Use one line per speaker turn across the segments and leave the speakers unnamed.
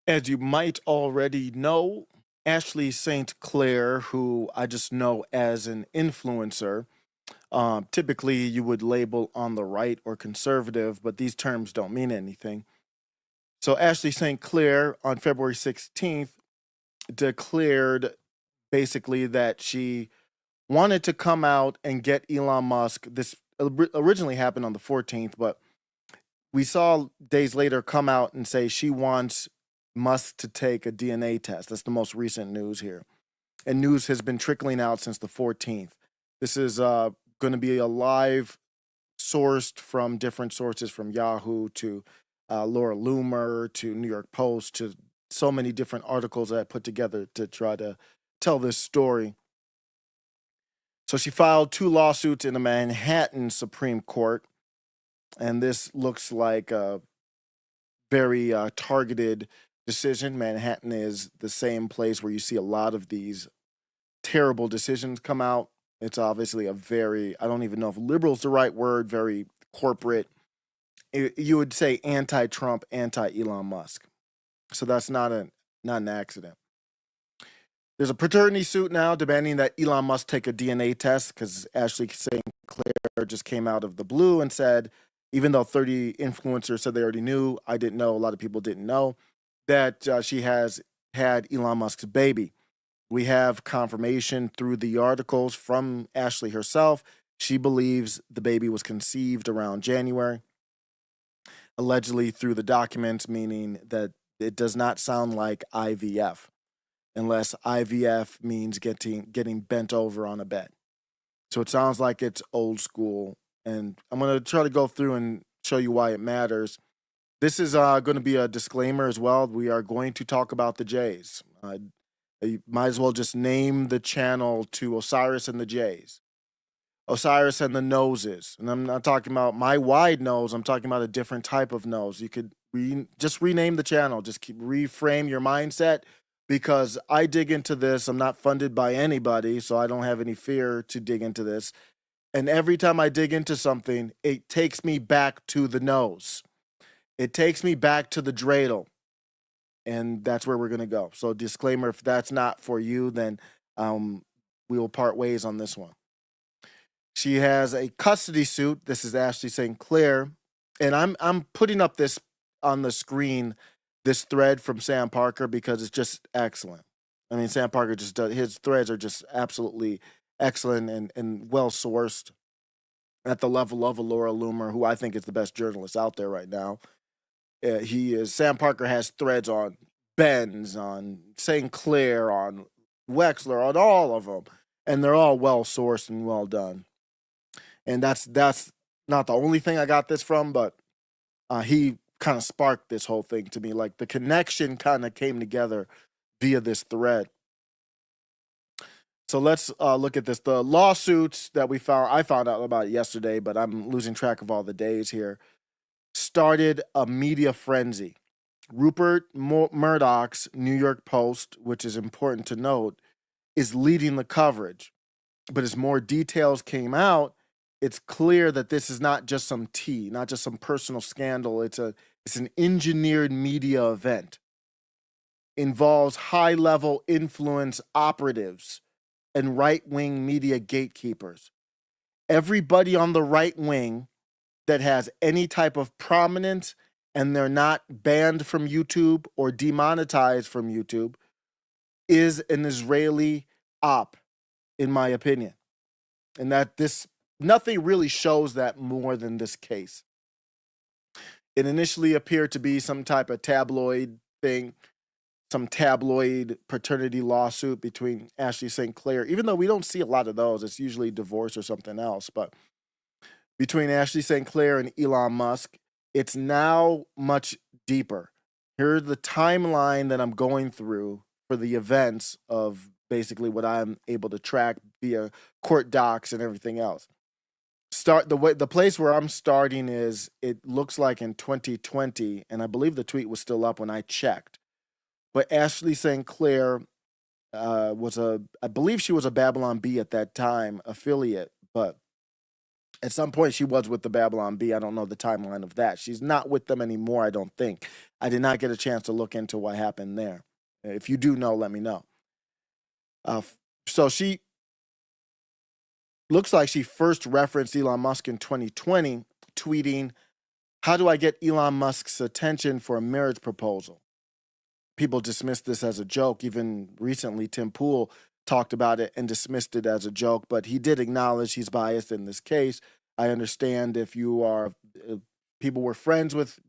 As you might already know, Ashley St. Clair, who I just know as an influencer, typically you would label on the right or conservative, but these terms don't mean anything. So Ashley St. Clair on February 16th declared basically that she wanted to come out and get Elon Musk. This originally happened on the 14th, but we saw days later come out and say she wants Musk to take a DNA test. That's the most recent news here. And news has been trickling out since the 14th. This is going to be a live sourced from different sources from Yahoo to Laura Loomer to New York Post to so many different articles that I put together to try to tell this story. So she filed two lawsuits in the Manhattan Supreme Court, and this looks like a very targeted decision. Manhattan is the same place where you see a lot of these terrible decisions come out. It's obviously a very, I don't even know if liberal is the right word, very corporate. You would say anti-Trump, anti-Elon Musk. So that's not an accident. There's a paternity suit now demanding that Elon Musk take a DNA test because Ashley St. Clair just came out of the blue and said, even though 30 influencers said they already knew, I didn't know, a lot of people didn't know, that she has had Elon Musk's baby. We have confirmation through the articles from Ashley herself. She believes the baby was conceived around January, allegedly through the documents, meaning that it does not sound like IVF, unless IVF means getting bent over on a bed. So it sounds like it's old school. And I'm going to try to go through and show you why it matters. This is going to be a disclaimer as well. We are going to talk about the Jays. You might as well just name the channel to Osiris and the Jays. Osiris and the noses. And I'm not talking about my wide nose. I'm talking about a different type of nose. You could just rename the channel. Just reframe your mindset because I dig into this. I'm not funded by anybody, so I don't have any fear to dig into this. And every time I dig into something, it takes me back to the nose. It takes me back to the dreidel. And that's where we're going to go. So disclaimer, if that's not for you, then we will part ways on this one. She has a custody suit. This is Ashley St. Clair. And I'm putting up this on the screen, this thread from Sam Parker, because it's just excellent. I mean, Sam Parker just does, his threads are just absolutely excellent and well sourced at the level of a Laura Loomer, who I think is the best journalist out there right now. Sam Parker has threads on Benz, on St. Clair, on Wexler, on all of them. And they're all well sourced and well done. And that's not the only thing I got this from, but he kind of sparked this whole thing to me. Like the connection kind of came together via this thread. So let's look at this. The lawsuits that I found out about yesterday, but I'm losing track of all the days here, started a media frenzy. Rupert Murdoch's New York Post, which is important to note, is leading the coverage. But as more details came out, it's clear that this is not just some tea, not just some personal scandal. It's an engineered media event. Involves high-level influence operatives and right-wing media gatekeepers. Everybody on the right wing that has any type of prominence and they're not banned from YouTube or demonetized from YouTube is an Israeli op, in my opinion. And that nothing really shows that more than this case. It initially appeared to be some type of tabloid thing, some tabloid paternity lawsuit between Ashley St. Clair, even though we don't see a lot of those. It's usually divorce or something else. But between Ashley St. Clair and Elon Musk, it's now much deeper. Here's the timeline that I'm going through for the events of basically what I'm able to track via court docs and everything else. The place where I'm starting is, it looks like in 2020, and I believe the tweet was still up when I checked. But Ashley St. Clair I believe she was a Babylon Bee at that time affiliate, but At some point, she was with the Babylon Bee. I don't know the timeline of that. She's not with them anymore, I don't think. I did not get a chance to look into what happened there. If you do know, let me know. So she looks like she first referenced Elon Musk in 2020, tweeting, "How do I get Elon Musk's attention for a marriage proposal?" People dismissed this as a joke. Even recently, Tim Pool talked about it and dismissed it as a joke, but he did acknowledge he's biased in this case. I understand if you are people were friends with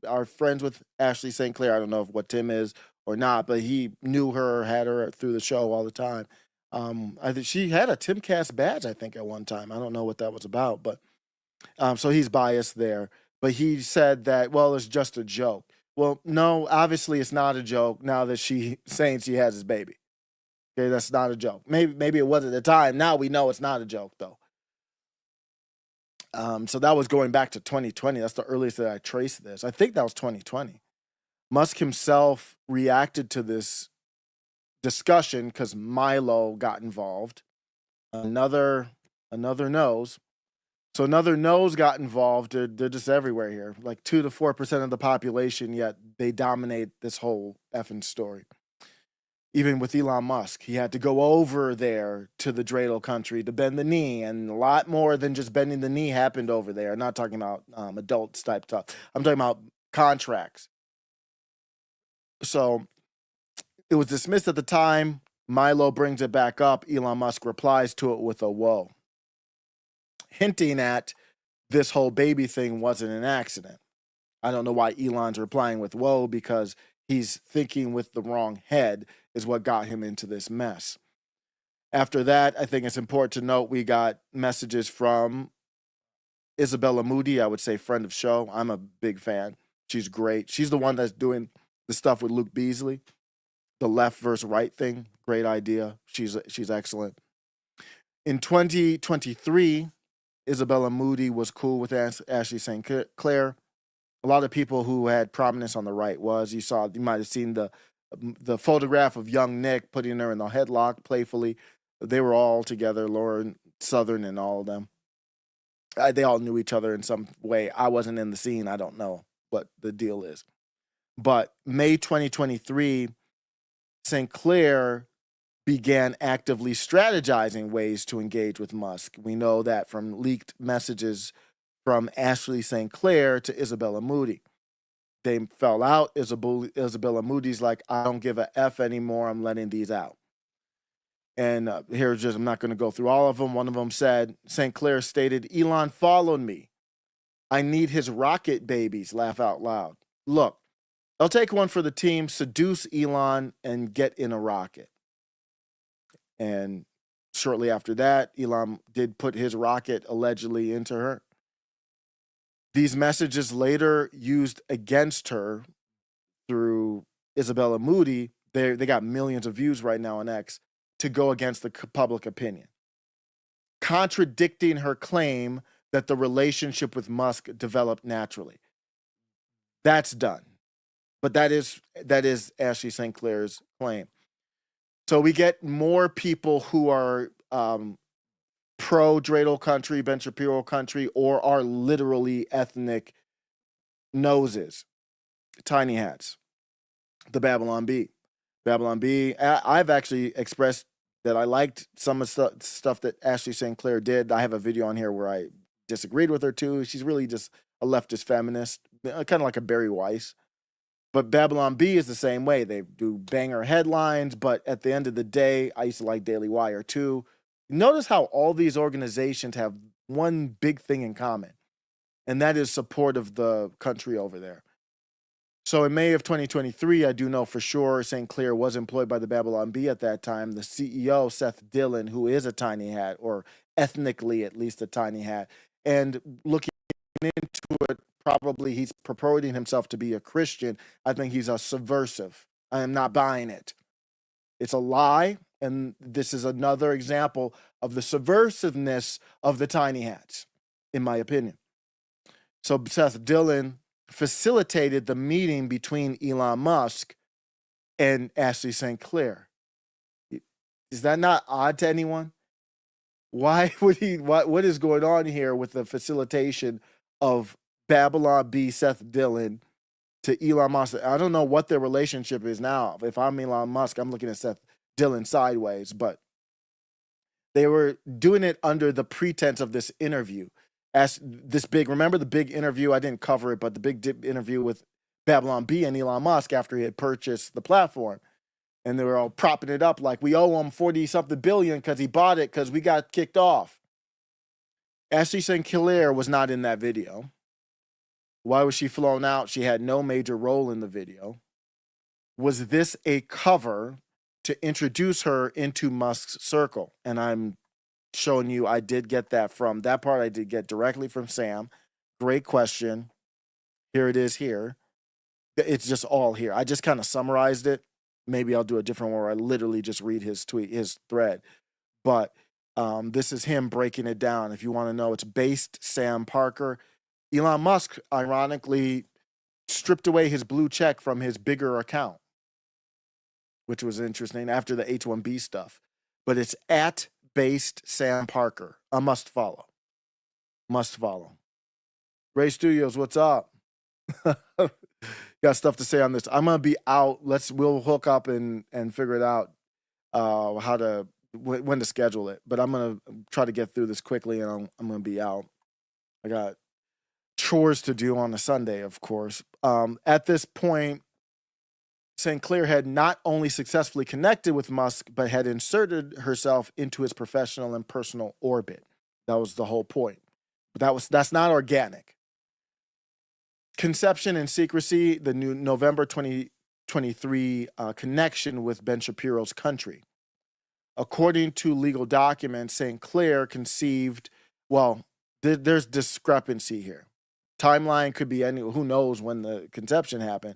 Ashley St. Clair. I don't know if what Tim is or not, but he knew her, had her through the show all the time. I think she had a Timcast badge, I think, at one time. I don't know what that was about, but so he's biased there. But he said that, well, it's just a joke. Well, no, obviously it's not a joke now that she saying she has his baby. Okay, that's not a joke. Maybe it was at the time. Now we know it's not a joke though. So that was going back to 2020. That's the earliest that I traced this. I think that was 2020. Musk himself reacted to this discussion because Milo got involved. Another nose. So another nose got involved. They're just everywhere here. Like 2 to 4% of the population, yet they dominate this whole effing story. Even with Elon Musk, he had to go over there to the dreidel country to bend the knee, and a lot more than just bending the knee happened over there. I'm not talking about adults type stuff. I'm talking about contracts. So it was dismissed at the time. Milo brings it back up. Elon Musk replies to it with a whoa, hinting at this whole baby thing wasn't an accident. I don't know why Elon's replying with whoa, because he's thinking with the wrong head is what got him into this mess. After that, I think it's important to note we got messages from Isabella Moody, I would say friend of show. I'm a big fan. She's great. She's the one that's doing the stuff with Luke Beasley, the left versus right thing. Great idea. She's excellent. In 2023, Isabella Moody was cool with Ashley St. Clair. A lot of people who had prominence on the right you might have seen the photograph of young Nick putting her in the headlock playfully. They were all together, Lauren Southern and all of them. They all knew each other in some way. I wasn't in the scene. I don't know what the deal is. But May 2023, St. Clair began actively strategizing ways to engage with Musk. We know that from leaked messages from Ashley St. Clair to Isabella Moody. They fell out. Isabella Moody's like, I don't give a F anymore. I'm letting these out. And I'm not going to go through all of them. One of them said, St. Clair stated, Elon followed me. I need his rocket babies. Laugh out loud. Look, I'll take one for the team, seduce Elon, and get in a rocket. And shortly after that, Elon did put his rocket allegedly into her. These messages later used against her through Isabella Moody. They got millions of views right now on X to go against the public opinion, contradicting her claim that the relationship with Musk developed naturally. That's done. But that is Ashley St. Clair's claim. So we get more people who are pro dreidel country, Ben Shapiro country, or are literally ethnic noses, tiny hats. The Babylon Bee. Babylon Bee. I've actually expressed that I liked some of the stuff that Ashley St. Clair did. I have a video on here where I disagreed with her too. She's really just a leftist feminist, kind of like a Barry Weiss. But Babylon Bee is the same way. They do banger headlines, but at the end of the day, I used to like Daily Wire too. Notice how all these organizations have one big thing in common, and that is support of the country over there. So in May of 2023, I do know for sure St. Clair was employed by the Babylon Bee at that time. The CEO, Seth Dillon, who is a tiny hat, or ethnically at least a tiny hat, and looking into it, probably he's purporting himself to be a Christian. I think he's a subversive. I am not buying it. It's a lie, and this is another example of the subversiveness of the tiny hats, in my opinion. So Seth Dillon facilitated the meeting between Elon Musk and Ashley St. Clair. Is that not odd to anyone? Why would he? What is going on here with the facilitation of Babylon B. Seth Dillon to Elon Musk? I don't know what their relationship is now. If I'm Elon Musk, I'm looking at Seth Dillon sideways, but they were doing it under the pretense of this interview. As this big, remember the big interview? I didn't cover it, but the big interview with Babylon B and Elon Musk after he had purchased the platform. And they were all propping it up like we owe him 40 something billion because he bought it because we got kicked off. Ashley St. Clair was not in that video. Why was she flown out? She had no major role in the video. Was this a cover to introduce her into Musk's circle? And I'm showing you I did get that from that part. I did get directly from Sam. Great question. Here it is here. It's just all here. I just kind of summarized it. Maybe I'll do a different one where I literally just read his tweet, his thread. But this is him breaking it down. If you want to know, it's based Sam Parker. Elon Musk, ironically, stripped away his blue check from his bigger account, which was interesting after the H1B stuff. But it's at based Sam Parker. A must follow. Must follow. Ray Studios, what's up? Got stuff to say on this. I'm gonna be out. We'll hook up and figure it out how to when to schedule it. But I'm gonna try to get through this quickly, and I'm gonna be out. I got chores to do on a Sunday, of course. At this point, St. Clair had not only successfully connected with Musk, but had inserted herself into his professional and personal orbit. That was the whole point. But that's not organic. Conception and secrecy, the new November 2023 connection with Ben Shapiro's country. According to legal documents, St. Clair conceived, well, there's discrepancy here. Timeline could be any, who knows when the conception happened.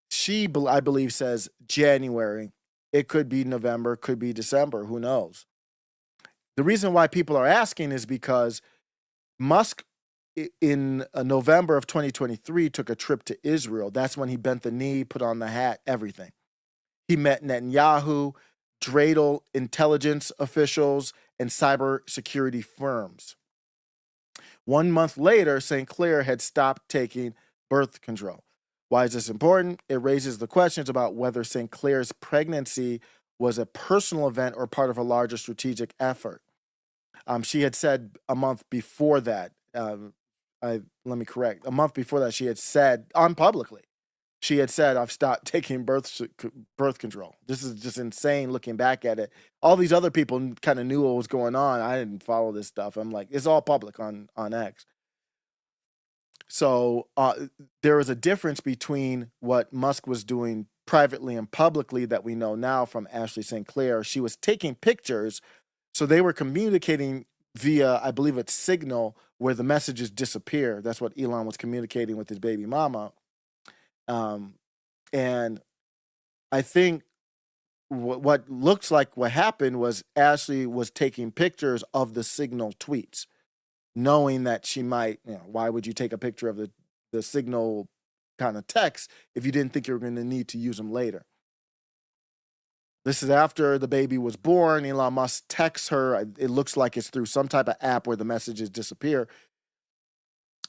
She, I believe, says January. It could be November, could be December, who knows? The reason why people are asking is because Musk, in November of 2023, took a trip to Israel. That's when he bent the knee, put on the hat, everything. He met Netanyahu, dreidel intelligence officials, and cybersecurity firms. 1 month later, St. Clair had stopped taking birth control. Why is this important? It raises the questions about whether St. Clair's pregnancy was a personal event or part of a larger strategic effort. She had said a month before that, let me correct, a month before that, she had said publicly, she had said, I've stopped taking birth control. This is just insane looking back at it. All these other people kind of knew what was going on. I didn't follow this stuff. I'm like, it's all public on X. So there is a difference between what Musk was doing privately and publicly that we know now from Ashley St. Clair. She was taking pictures. So they were communicating via, I believe it's Signal, where the messages disappear. That's what Elon was communicating with his baby mama. And I think what looks like what happened was Ashley was taking pictures of the Signal tweets, knowing that she might, why would you take a picture of the Signal kind of text if you didn't think you were going to need to use them later? This is after the baby was born. Elon Musk texts her. It looks like it's through some type of app where the messages disappear.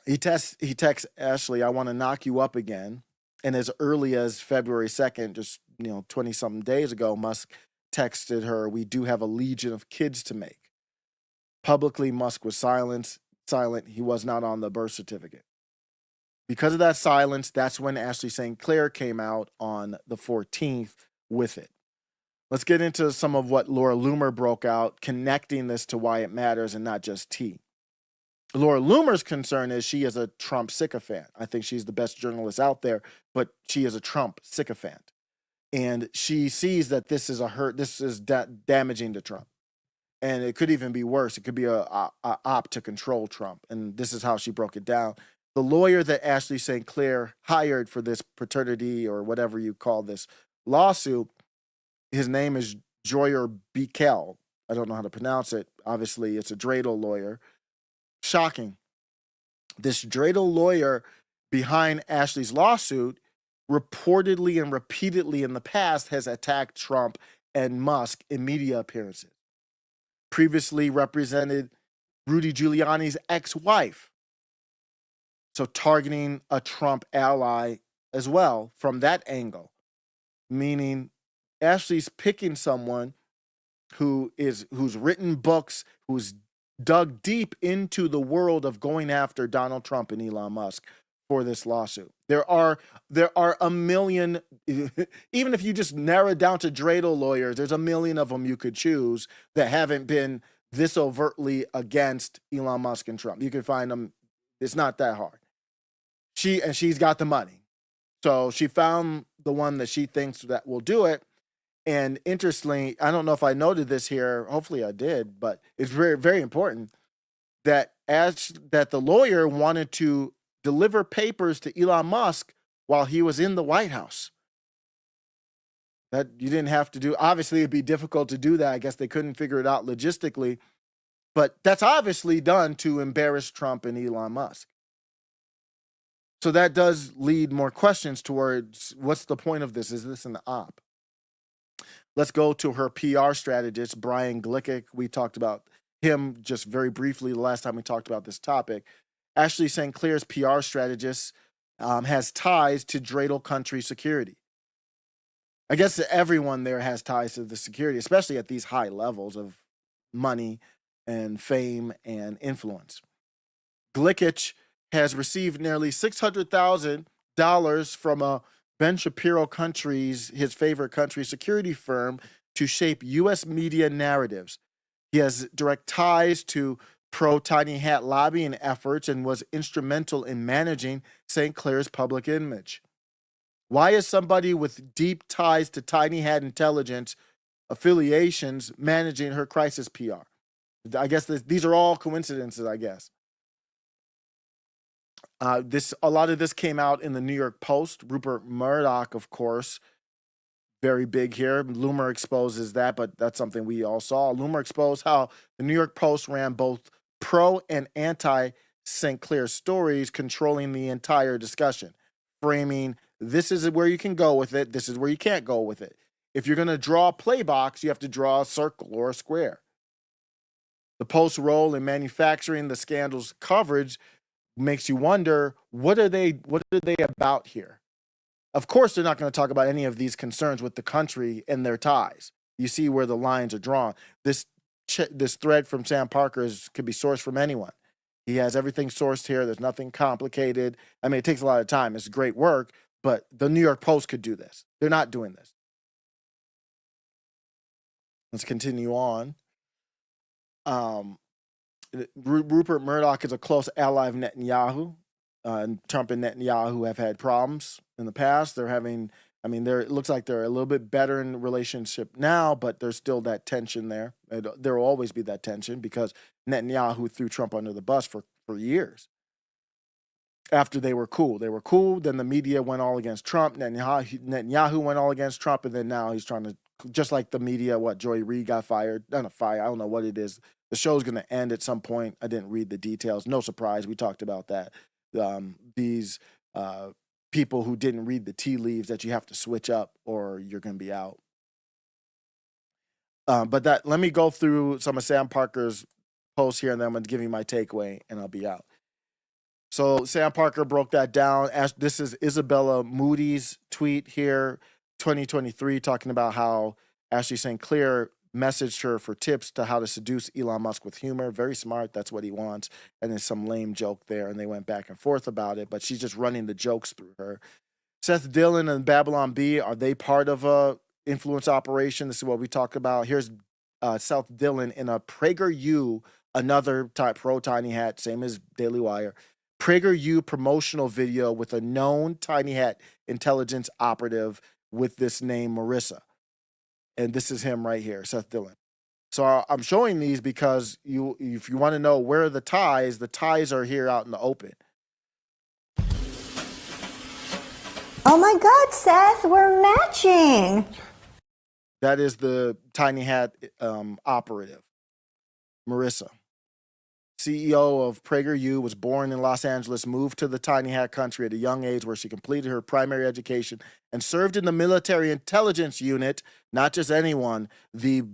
He texts Ashley, I want to knock you up again. And as early as February 2nd, just 20-something days ago, Musk texted her, we do have a legion of kids to make. Publicly, Musk was silent. He was not on the birth certificate. Because of that silence, that's when Ashley St. Clair came out on the 14th with it. Let's get into some of what Laura Loomer broke out, connecting this to why it matters and not just T. Laura Loomer's concern is she is a Trump sycophant. I think she's the best journalist out there, but she is a Trump sycophant. And she sees that this is damaging to Trump. And it could even be worse. It could be a op to control Trump. And this is how she broke it down. The lawyer that Ashley St. Clair hired for this paternity or whatever you call this lawsuit, his name is Joyer Bekel. I don't know how to pronounce it. Obviously, it's a dreidel lawyer. Shocking. This dreidel lawyer behind Ashley's lawsuit reportedly and repeatedly in the past has attacked Trump and Musk in media appearances. previously represented Rudy Giuliani's ex-wife. So targeting a Trump ally as well from that angle, meaning Ashley's picking someone who's written books, who's dug deep into the world of going after Donald Trump and Elon Musk for this lawsuit. There are a million, even if you just narrow it down to dreidel lawyers, there's a million of them you could choose that haven't been this overtly against Elon Musk and Trump. You can find them. It's not that hard. She's got the money. So she found the one that she thinks that will do it. And interestingly, I don't know if I noted this here. Hopefully I did, but it's very, very important that the lawyer wanted to deliver papers to Elon Musk while he was in the White House. That you didn't have to do. Obviously, it'd be difficult to do that. I guess they couldn't figure it out logistically, but that's obviously done to embarrass Trump and Elon Musk. So that does lead more questions towards what's the point of this? Is this an op? Let's go to her PR strategist, Brian Glick. We talked about him just very briefly the last time we talked about this topic. Ashley St. Clair's PR strategist has ties to dreidel country security. I guess everyone there has ties to the security, especially at these high levels of money and fame and influence. Glick has received nearly $600,000 from a Ben Shapiro his favorite country security firm, to shape U.S. media narratives. He has direct ties to pro-tiny hat lobbying efforts and was instrumental in managing St. Clair's public image. Why is somebody with deep ties to tiny hat intelligence affiliations managing her crisis PR? I guess these are all coincidences, I guess. A lot of this came out in the New York Post. Rupert Murdoch, of course, very big here. Loomer exposes that, but that's something we all saw. Loomer exposed how the New York Post ran both pro and anti St. Clair stories, controlling the entire discussion, framing this is where you can go with it, this is where you can't go with it. If you're going to draw a play box, you have to draw a circle or a square. The Post's role in manufacturing the scandal's coverage makes you wonder, what are they about here? Of course, they're not going to talk about any of these concerns with the country and their ties. You see where the lines are drawn. This thread from Sam Parker could be sourced from anyone. He has everything sourced here. There's nothing complicated. I mean, it takes a lot of time. It's great work, but the New York Post could do this. They're not doing this. Let's continue on. Rupert Murdoch is a close ally of Netanyahu. Trump and Netanyahu have had problems in the past. It looks like they're a little bit better in relationship now, but there's still that tension there. There will always be that tension because Netanyahu threw Trump under the bus for years. After they were cool, then the media went all against Trump. Netanyahu went all against Trump, and then now he's trying to, just like the media, Joy Reid got fired. Not a fire, I don't know what it is. The show's going to end at some point. I didn't read the details. No surprise. We talked about that. These people who didn't read the tea leaves that you have to switch up or you're going to be out. But let me go through some of Sam Parker's posts here, and then I'm going to give you my takeaway, and I'll be out. So Sam Parker broke that down. This is Isabella Moody's tweet here, 2023, talking about how Ashley St. Clair messaged her for tips to how to seduce Elon Musk with humor. Very smart. That's what he wants. And there's some lame joke there, and they went back and forth about it, but she's just running the jokes through her. Seth Dillon and Babylon Bee, are they part of a influence operation? This is what we talk about. Here's Seth Dillon in a PragerU, another pro Tiny Hat, same as Daily Wire, PragerU promotional video with a known Tiny Hat intelligence operative with this name, Marissa. And this is him right here, Seth Dillon. So I'm showing these because if you want to know where are the ties are here out in the open.
Oh my God, Seth, we're matching.
That is the Tiny Hat operative, Marissa. CEO of PragerU, was born in Los Angeles, moved to the Tiny Hat country at a young age where she completed her primary education and served in the military intelligence unit, not just anyone, the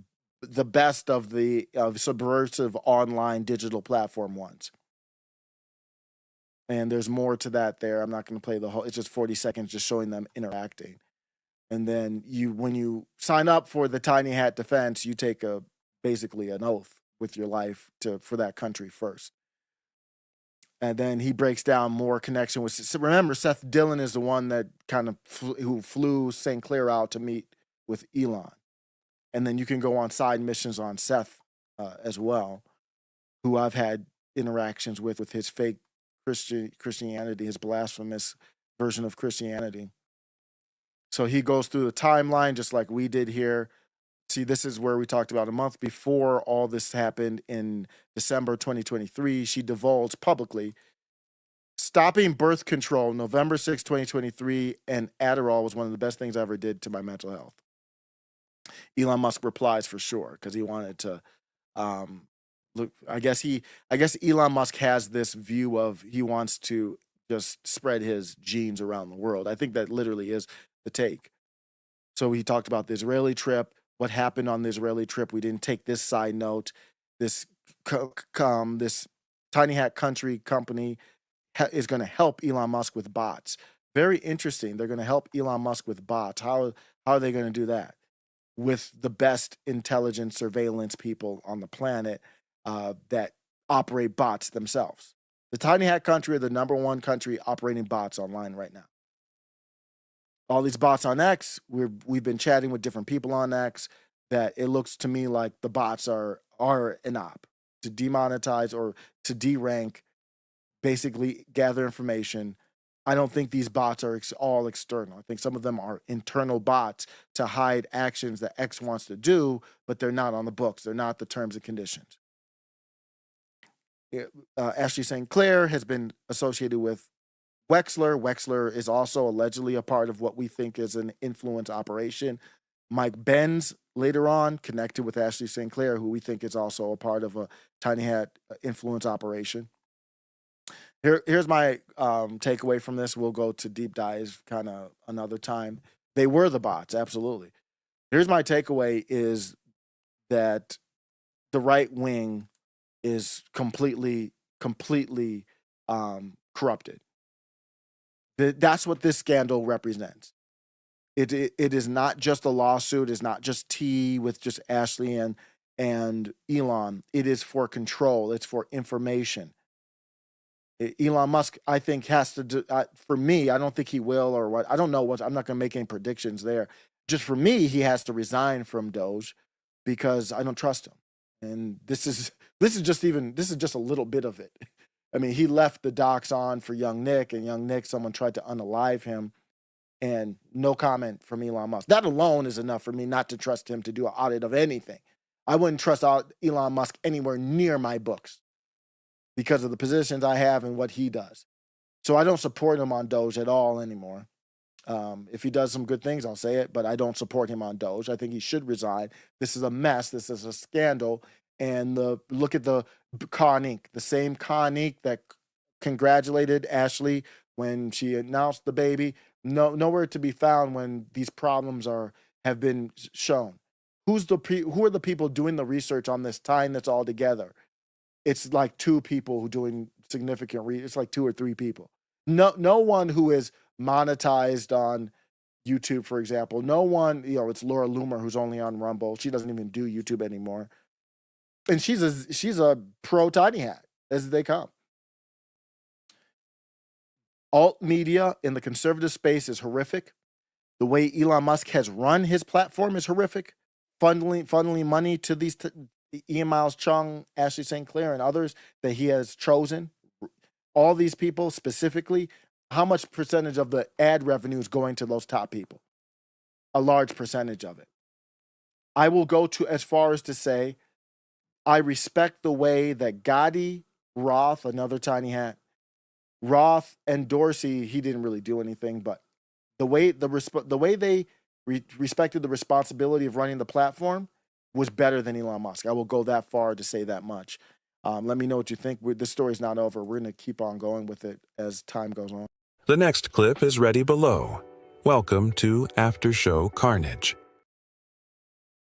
the best of the subversive online digital platform ones. And there's more to that there. I'm not going to play the whole. It's just 40 seconds, just showing them interacting. And then when you sign up for the Tiny Hat Defense, you take basically an oath with your life for that country first. And then he breaks down more connection with. So remember, Seth Dillon is the one that kind of who flew St. Clair out to meet with Elon. And then you can go on side missions on Seth as well, who I've had interactions with his fake Christianity, his blasphemous version of Christianity. So he goes through the timeline just like we did here. See, this is where we talked about a month before all this happened in December 2023. She divulged publicly stopping birth control November 6, 2023, and Adderall was one of the best things I ever did to my mental health. Elon Musk replies for sure because he wanted to look. I guess Elon Musk has this view of he wants to just spread his genes around the world. I think that literally is the take. So he talked about the Israeli trip, what happened on the Israeli trip. We didn't take this side note. This this Tiny Hat Country company is going to help Elon Musk with bots. Very interesting. They're going to help Elon Musk with bots. How are they going to do that? With the best intelligence surveillance people on the planet that operate bots themselves. The Tiny Hat Country are the #1 country operating bots online right now. All these bots on X, we've been chatting with different people on X that it looks to me like the bots are an op to demonetize or to derank, basically gather information. I don't think these bots are all external. I think some of them are internal bots to hide actions that X wants to do, but they're not on the books. They're not the terms and conditions. Ashley St. Clair has been associated with Wexler. Wexler is also allegedly a part of what we think is an influence operation. Mike Benz later on connected with Ashley St. Clair, who we think is also a part of a Tiny Hat influence operation. Here's my takeaway from this. We'll go to deep dives kind of another time. They were the bots, absolutely. Here's my takeaway is that the right wing is completely corrupted. That's what this scandal represents. It is not just a lawsuit. It's not just tea with just Ashley and Elon. It is for control. It's for information. Elon Musk, I think, has to do, for me, I don't think he will or what. I don't know what. I'm not going to make any predictions there. Just for me, he has to resign from Doge because I don't trust him. And this is just a little bit of it. I mean, he left the docs on for young Nick, and young Nick, someone tried to unalive him, and no comment from Elon Musk. That alone is enough for me not to trust him to do an audit of anything. I wouldn't trust Elon Musk anywhere near my books because of the positions I have and what he does. So I don't support him on Doge at all anymore. If he does some good things, I'll say it, but I don't support him on Doge. I think he should resign. This is a mess. This is a scandal. And look at the Con Inc., the same Con Inc. that congratulated Ashley when she announced the baby. Nowhere to be found when these problems have been shown. Who are the people doing the research on this, tying this all together? It's like 2 people who doing significant research. It's like 2 or 3 people. No one who is monetized on YouTube, for example. No one, it's Laura Loomer who's only on Rumble. She doesn't even do YouTube anymore. And she's a pro Tiny Hat as they come. Alt media in the conservative space is horrific. The way Elon Musk has run his platform is horrific. Funneling money to these Ian Miles Chung, Ashley St. Clair, and others that he has chosen. All these people specifically, how much percentage of the ad revenue is going to those top people? A large percentage of it. I will go to as far as to say, I respect the way that Gotti, Roth, another Tiny Hat, Roth and Dorsey, he didn't really do anything, but the way they respected the responsibility of running the platform was better than Elon Musk. I will go that far to say that much. Let me know what you think. This story's not over. We're going to keep on going with it as time goes on.
The next clip is ready below. Welcome to After Show Carnage.